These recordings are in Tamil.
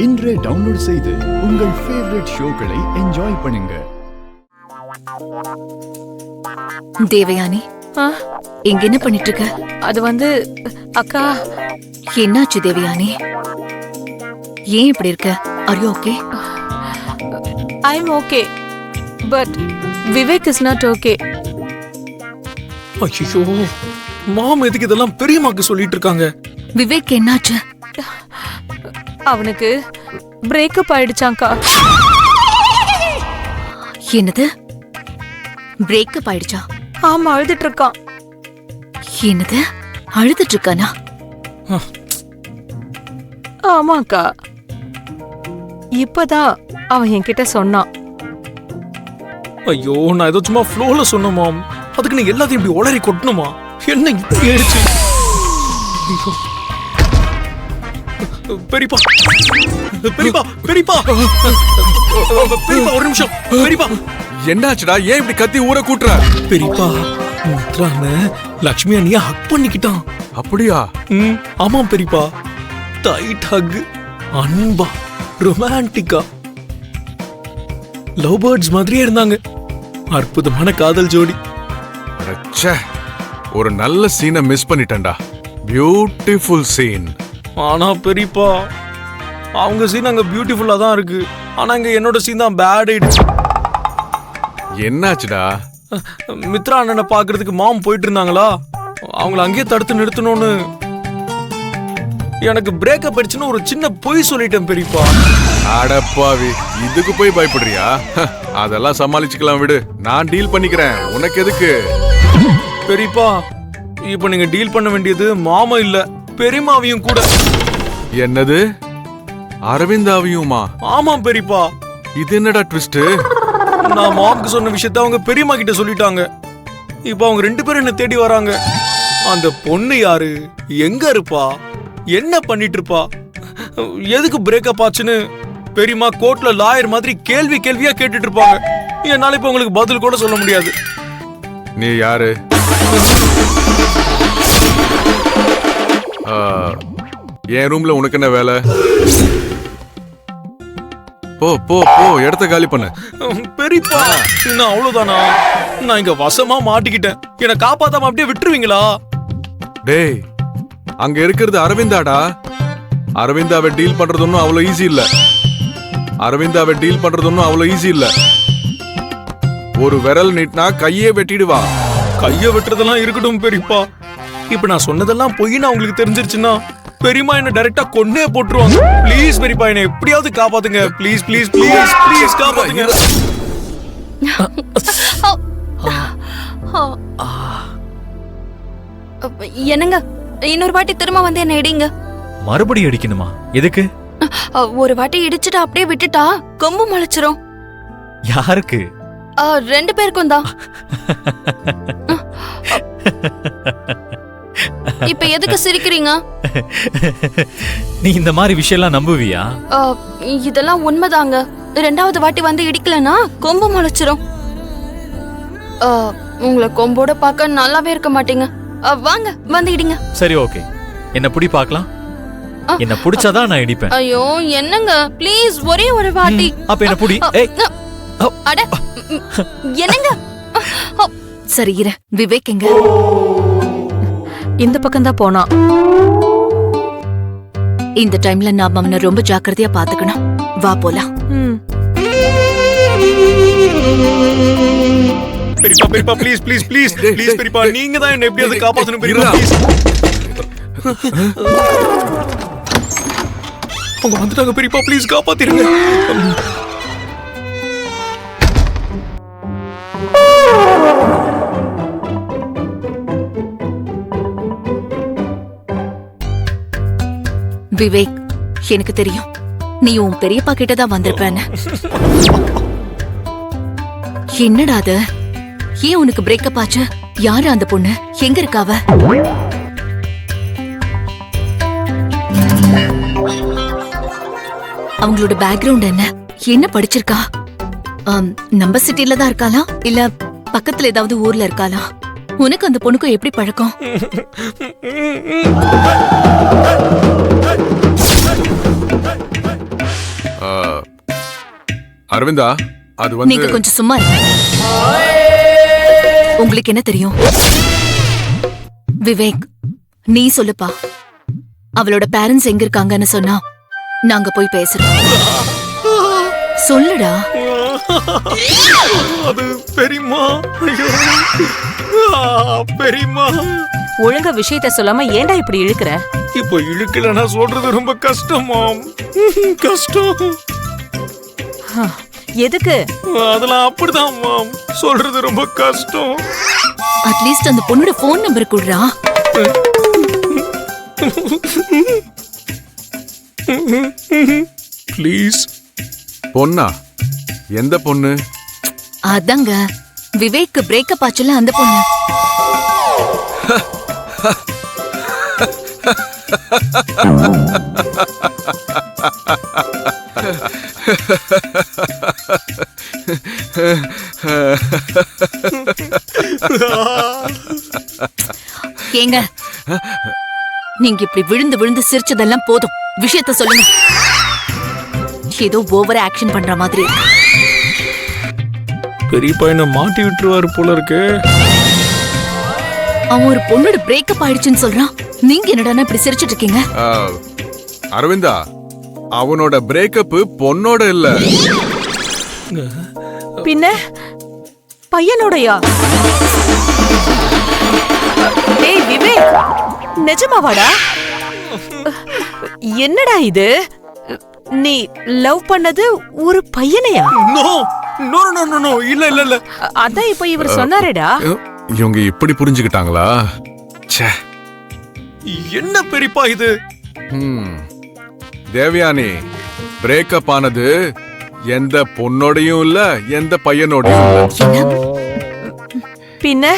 இன்றே டவுன்லோட் செய்து உங்கள் ஃபேவரட் ஷோக்களை என்ஜாய் பண்ணுங்க. தேவயானி, இங்க என்ன பண்ணிட்டு இருக்க? அது அக்கா. என்னாச்சு தேவயானி? ஏன் இப்படி இருக்க? Are you okay? I am okay, but Vivek is not okay. ஐயோ, மாம் எதுக்கு இதெல்லாம் பெரியம்மாக்கு சொல்லிட்டு இருக்காங்க? விவேக் என்னாச்சு? அவனுக்கு பிரேக்கப் ஆயிடுச்சாங்கா. என்னது? பிரேக்கப் ஆயிடுச்சா? ஆமா, அழுதுட்டு இருக்கான். என்னது? அழுதுட்டு இருக்கானா? ஆமாக்கா, இப்பதான் அவன் என்கிட்ட சொன்னான். ஐயோ, நான் ஏதோ சும்மா ஃப்ளோல சொன்னேன் மாம். அதுக்கு நீ எல்லாத்தையும் இப்படி உளறி கொட்டணுமா? என்ன இப்படி ஆயிடுச்சு? ஐயோ. பெரியப்பா, பெரியப்பா, பெரியப்பா, பெரியப்பா, ஒரு நிமிஷம். பெரியப்பா, என்னாச்சுடா? ஏன் இப்படி கத்தி ஊரை கூட்டுற? பெரியப்பா, மித்ரான லட்சுமி அண்ணிய ஹக் பண்ணிக்கிட்டான். அப்படியா? ஆமாம் பெரியப்பா. டைட் ஹக், அன்பா, ரொமான்டிக்கா, லவ் பேர்ட்ஸ் மாதிரியே இருந்தாங்க. அற்புதமான காதல் ஜோடி. ச்சே, ஒரு நல்ல சீனை மிஸ் பண்ணிட்டேன்டா. Beautiful scene. ஆனா பெரியப்பா, அவங்க சீன் அங்க பியூட்டிஃபுல்லா தான் இருக்கு. ஆனா இங்க என்னோட சீன் தான் பேட் ஆயிடுச்சு. என்னாச்சுடா? மித்ரா அண்ணனை பாக்குறதுக்கு மாம் போயிட்டு இருந்தாங்களா, அவங்கள அங்கேயே தடுத்து நிறுத்தணும்னு எனக்கு பிரேக்கப் ஆயிடுச்சுன்னு ஒரு சின்ன பொய் சொல்லிட்டேன் பெரியப்பா. அடப்பாவி, இதுக்கு போய் பயப்படுறியா? அதெல்லாம் சமாளிச்சுக்கலாம், விடு. நான் டீல் பண்ணிக்கிறேன். உனக்கு எதுக்கு? பெரியப்பா, இப்ப நீங்க டீல் பண்ண வேண்டியது மாமா இல்ல, பெரியமாவையும் கூட. என்னது? அரவிந்தாவையுமா? ஆமாம் பெரியப்பா. இது என்னடா ட்விஸ்ட்? நான் மாம்க்கு சொன்ன விஷயத்த அவங்க பெரியம்மா கிட்ட சொல்லிட்டாங்க. இப்ப அவங்க ரெண்டு பேரும் என்ன தேடி வராங்க. அந்த பொண்ணு யாரு, எங்க இருப்பா, என்ன பண்ணிட்டு இருப்பா, எதுக்கு பிரேக்கப் ஆச்சுன்னு பெரியம்மா கோர்ட்ல லாயர் மாதிரி கேள்வியா கேட்டுட்டு இருப்பாங்க. என்னால இப்ப உங்களுக்கு பதில் கூட சொல்ல முடியாது. நீ யாரு? என் ரூம்ல உனக்கு என்ன வேலை? போ போ போ, இடத்த காலி பண்ணு. பெரியப்பா, நான் அவ்வளவுதானா? நான் இங்க வசமா மாட்டிக்கிட்டேன். என்ன காப்பாத்தாம அப்படியே விட்டுருவீங்களா? டேய், அங்க இருக்கிறது அரவிந்தாடா. அரவிந்தாவை டீல் பண்றது ஒன்னும் அவ்வளவு ஈஸி இல்ல. அரவிந்தாவை டீல் பண்றது ஒன்னும் அவ்வளவு ஈஸி இல்ல. ஒரு விரல் நீட்டினா கையே வெட்டிடுவா. கைய வெட்டுறதெல்லாம் இருக்கட்டும் பெரியப்பா. இப்ப நான் சொன்னதெல்லாம் பொய்ன்னு அவங்களுக்கு தெரிஞ்சிருச்சுன்னா பெரியம்மா என்ன டைரக்டா கொன்னே போட்டுருவாங்க. ப்ளீஸ் பெரியப்பா, என்ன எப்படியாவது காப்பாத்துங்க. ப்ளீஸ் ப்ளீஸ் ப்ளீஸ் ப்ளீஸ் காப்பாத்துங்க. என்னங்க, இன்னொரு வாட்டி திரும்ப வந்து என்ன இடிங்க. மறுபடியும் அடிக்கணுமா? எதுக்கு? ஒரு வாட்டி இடிச்சுட்டு அப்படியே விட்டுட்டா கொம்பு முளைச்சிரும். யாருக்கு? ரெண்டு பேருக்கும் தான். இப்ப எதுக்கு சிரிக்கிறீங்க? நீ இந்த மாதிரி விஷயம்லாம் நம்புவியா? இதெல்லாம் உண்மைதாங்க. ரெண்டாவது வாட்டி வந்து இடிக்கலனா கொம்பு முளைச்சிரும். உங்களை கொம்போட பார்க்க நல்லாவே இருக்க மாட்டீங்க. வாங்க வந்து இடிங்க. சரி, ஓகே. என்ன புடி பார்க்கலாம். என்ன புடிச்சாதான் நான் இடிப்பேன். ஐயோ என்னங்க, ப்ளீஸ் ஒரே ஒரு வாட்டி. அப்ப என்ன புடி. அட என்னங்க? சரி இரு. விவேக் எங்க? இந்த பக்கம் தான் போனா. இந்த டைம்ல நாம அவனை ரொம்ப ஜாக்கிரதையா பாத்துக்கணும். வா போலாம். பெரியப்பா பெரியப்பா, ப்ளீஸ் ப்ளீஸ் ப்ளீஸ் ப்ளீஸ் பெரியப்பா, நீங்க தான் என்ன எப்படியாவது காப்பாத்தணும் பெரியப்பா. ப்ளீஸ். அவங்க வந்துட்டாங்க பெரியப்பா, ப்ளீஸ் காப்பாத்திருங்க. விவேக், எனக்கு தெரியும் நீ உன் பெரியப்பா கிட்டதான் வந்திருப்பேன்னு. என்னடா அது? ஏன் உனக்கு பிரேக்கப் ஆச்சு? யாரு அந்த பொண்ணு? எங்க இருக்காவ? அவங்களோட பேக்ரவுண்ட் என்ன? என்ன படிச்சிருக்கா? நம்ம சிட்டில தான் இருக்காளா இல்ல பக்கத்துல ஏதாவது ஊர்ல இருக்காளா? உனக்கு அந்த பொண்ணுக்கும் எப்படி பழக்கம்? அரவிந்தா அது நீங்க கொஞ்சம் சும்மா இருங்க. உங்களுக்கு என்ன தெரியும்? விவேக், நீ சொல்லுப்பா. அவளோட பேரண்ட்ஸ் எங்க இருக்காங்கன்னு சொன்னா நாங்க போய் பேசுறோம். சொல்லுடா. அது பெரியம்மா. ஐயோ. பெரியம்மா. ஒழுங்கா விஷயத்த சொல்லாம ஏன்டா இப்படி இழுக்கிற? இப்போ இழுக்கலன்னா சொல்றது ரொம்ப கஷ்டமாம். கஷ்டம். எதுக்கு? அதெல்லாம் அப்படிதான் மாம், சொல்றது ரொம்ப கஷ்டம். அட்லீஸ்ட் அந்த பொண்ணோட போன் நம்பர் குடுறா. ப்ளீஸ். பொண்ணா? எந்த பொண்ணு? அதாங்க விவேக் பிரேக்கப் ஆச்சுல அந்த பொண்ணு. ஏங்க, நீங்க இப்படி விழுந்து விழுந்து சிரிச்சதெல்லாம் போதும். விஷயத்த சொல்லுங்க. ஏதோ ஓவர் ஆக்ஷன் பண்ற மாதிரி. பெரிய பையனை மாட்டி விட்டுருவாரு போல இருக்கு. அவன் ஒரு பொண்ணோட பிரேக்கப் ஆயிடுச்சுன்னு சொல்றான். நீங்க என்னடானா இப்படி சிரிச்சிட்டு இருக்கீங்க? அரவிந்தா, அவனோட பிரேக்கப் பொண்ணோட இல்ல. பின்ன பையனோடயா? டேய் விவேக், நிஜமாவாடா? என்னடா இது? நீ லவ் பண்ணது ஒரு பையனையா? No no no no no, இல்ல இல்ல இல்ல. அதான் இப்ப இவர் சொன்னாரேடா. இவங்க இப்படி புரிஞ்சுக்கிட்டாங்களா? ச்சே. என்ன பெரியப்பா இது? தேவயானி, பிரேக்கப் ஆனது எந்த பொண்ணோடையும் இல்ல, எந்த பையனோடையும் இல்ல. பின்ன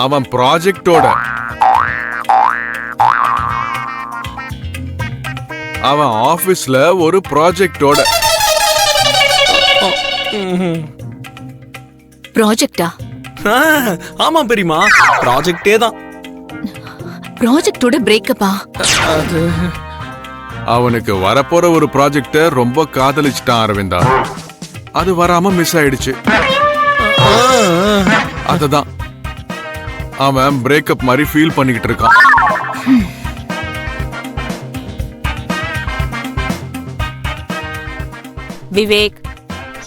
அவன் ப்ராஜெக்டோட. அவன் ஆபீஸ்ல ஒரு ப்ராஜெக்டோட. ப்ராஜெக்டா? ஆமா பெரியமா, ப்ராஜெக்டே தான். ப்ராஜெக்டோட பிரேக்கப்பா? அவனுக்கு வரப்போற ஒரு ப்ராஜெக்ட ரொம்ப காதலிச்சிட்டான் அரவிந்தா. அது வராம மிஸ் ஆயிடுச்சு. அததான் அவன் பிரேக்கப் மாதிரி ஃபீல் பண்ணிக்கிட்டு இருக்கான். விவேக்,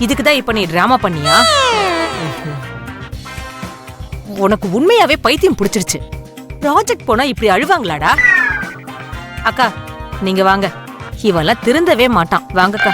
இதுக்குதான் இப்ப நீ டிராமா பண்ணியா? உனக்கு உண்மையாவே பைத்தியம் பிடிச்சிருச்சு. ப்ராஜெக்ட் போனா இப்படி அழுவாங்களாடா? அக்கா நீங்க வாங்க, இவெல்லாம் திருந்தவே மாட்டான். வாங்கக்கா.